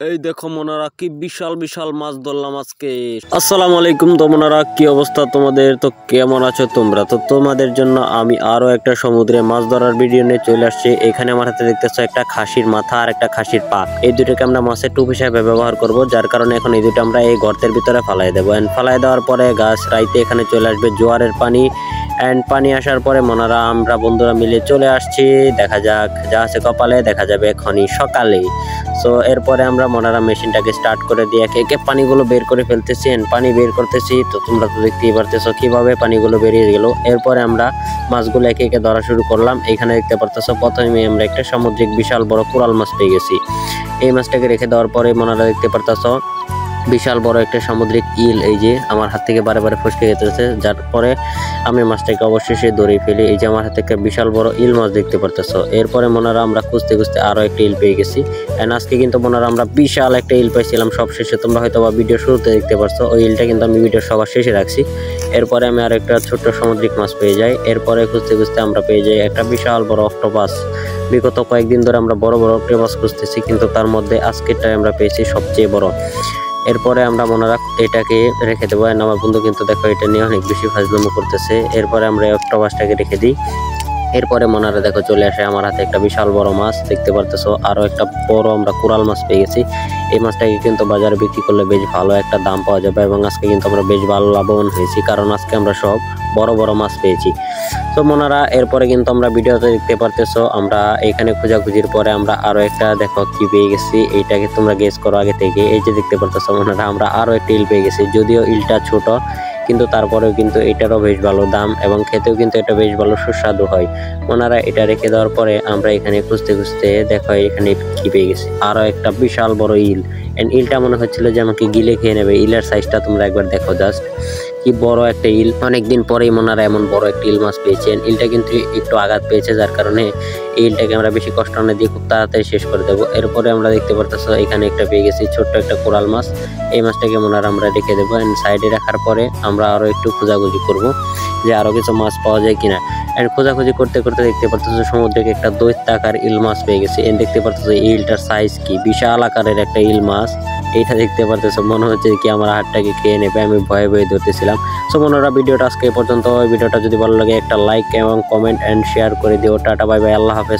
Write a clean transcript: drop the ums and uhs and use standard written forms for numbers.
এই দেখো মনারা কি বিশাল বিশাল মাছ ধরলাম আজকে। আসসালামু আলাইকুম। তো মনারা কি অবস্থা তোমাদের, তো কেমন আছো তোমরা? তো তোমাদের জন্য আমি আরো একটা সমুদ্রে মাছ ধরার ভিডিও নিয়ে চলে আসছি। এখানে আমার হাতে দেখতেছো একটা খাসির মাথা আর একটা খাসির পা। এই দুটোকে আমরা মাছের টুপ হিসাবে ব্যবহার করব, যার কারণে এখন এই দুটো আমরা এই গর্তের ভিতরে ফালাই দেবো। এন্ড ফালাই দেওয়ার পরে গাছ রাইতে এখানে চলে আসবে জোয়ারের পানি। এন্ড পানি আসার পরে মনারা আমরা বন্ধুরা মিলে চলে আসছি। দেখা যাক, যা আছে কপালে দেখা যাবে এখনই সকালে। সো এরপরে আমরা মনারা মেশিনটাকে স্টার্ট করে দিয়ে একে একে পানিগুলো বের করে ফেলতেছি। পানি বের করতেছি, তো তোমরা তো দেখতেই পারতেছো কিভাবে পানিগুলো বেরিয়ে গেল। এরপরে আমরা মাছগুলো একে একে ধরা শুরু করলাম। এখানে দেখতে পারতেছো প্রথমে আমরা একটা সামুদ্রিক বিশাল বড় কোরাল মাছ পেয়ে গেছি। এই মাছটাকে রেখে দেওয়ার পরে মনারা দেখতে পারতেছো বিশাল বড় একটা সামুদ্রিক ইল এই যে আমার হাত থেকে বারে বারে ফসকে যেতেছে, যার পরে আমি মাছটাকে অবশেষে ধরে ফেলি। এই যে আমার হাতে একটা বিশাল বড় ইল মাছ দেখতে পারতেছো। এরপরে মনারা আমরা খুঁজতে খুঁজতে আরো একটা ইল পেয়ে গেছি। এন্ড আজকে কিন্তু মনারা আমরা বিশাল একটা ইল পাইছিলাম সবশেষে। তোমরা হয়তো বা ভিডিও শুরুতে দেখতে পারছো, ওই ইলটা কিন্তু আমি ভিডিও সবার শেষে রাখছি। এরপরে আমি আর একটা ছোট্ট সামুদ্রিক মাছ পেয়ে যাই। এরপরে খুঁজতে খুঁজতে আমরা পেয়ে যাই একটা বিশাল বড় অক্টোপাস। বিগত কয়েকদিন ধরে আমরা বড় বড় অক্টোপাস খুঁজতেছি, কিন্তু তার মধ্যে আজকেরটাই আমরা পেয়েছি সবচেয়ে বড়। এরপরে আমরা মনারা এটাকে রেখে দেবো। আমার বন্ধু কিন্তু দেখো এটা নিয়ে অনেক বেশি ফাজলামো করতেছে। এরপরে আমরা এই অক্টোপাসটাকে রেখে দিই। এরপরে মনারা দেখো চলে আসে আমার হাতে একটা বিশাল বড় মাছ দেখতে পারতেছো। আরো একটা বড় আমরা কোরাল মাছ পেয়ে গেছি। এই মাছটাকে কিন্তু বাজারে বিক্রি করলে বেশ ভালো একটা দাম পাওয়া যাবে, এবং আজকে কিন্তু আমরা বেশ ভালো লাভবান হয়েছি, কারণ আজকে আমরা সব বড় বড় মাছ পেয়েছি। তো মনারা এরপরে কিন্তু আমরা ভিডিওতে দেখতে পারতেছো আমরা এখানে খোঁজাখুঁজির পরে আমরা আরো একটা দেখো কি পেয়ে গেছি। এইটাকে তোমরা গেস করো আগে থেকে। এই যে দেখতে পারতেছো মনারা আমরা আরো একটা ইল পেয়ে গেছি। যদিও ইলটা ছোট, কিন্তু তারপরেও কিন্তু এটারও বেশ ভালো দাম, এবং খেতেও কিন্তু এটা বেশ ভালো সুস্বাদু হয়। ওনারা এটা রেখে দেওয়ার পরে আমরা এখানে খুঁজতে খুঁজতে দেখো এখানে কি পেয়ে গেছি, আরো একটা বিশাল বড় ইল। এন্ড ইলটা মনে হচ্ছিল যে আমাকে গিলে খেয়ে নেবে। ইলের সাইজটা তোমরা একবার দেখো, জাস্ট কি বড় একটা ইল। অনেকদিন পরেই মনারা এমন বড় একটা ইল মাছ পেয়েছেন। ইলটা কিন্তু একটু আঘাত পেয়েছে, যার কারণে এই ইলটাকে আমরা বেশি কষ্ট না দিয়ে খুব তাড়াতাড়ি শেষ করে দেবো। এরপরে আমরা দেখতে পারতেছো এখানে একটা পেয়ে গেছি ছোট্ট একটা কোরাল মাছ। এই মাছটাকে মনারা আমরা রেখে দেবো। এন্ড সাইডে রাখার পরে আমরা আরো একটু খোঁজাখুঁজি করব যে আরো কিছু মাছ পাওয়া যায় কিনা। এন্ড খোঁজাখুঁজি করতে করতে দেখতে পারতেছো সমুদ্রে একটা দৈত্যাকার ইল মাছ পেয়ে গেছি। এন্ড দেখতে পারতেছো এই ইলটার সাইজ কি, বিশাল আকারের একটা ইল মাছ। এইটা দেখতে পারতেছো মনে হচ্ছে কি আমার হাতটাকে খেয়ে নেবে, আমি ভয়ে ভয়ে ধরতেছিলাম। সো মনোরা ভিডিওটা আজকে পর্যন্ত। ভিডিওটা যদি ভালো লাগে একটা লাইক এবং কমেন্ট এন্ড শেয়ার করে দিও। টাটা বাই বাই, আল্লাহ হাফেজ।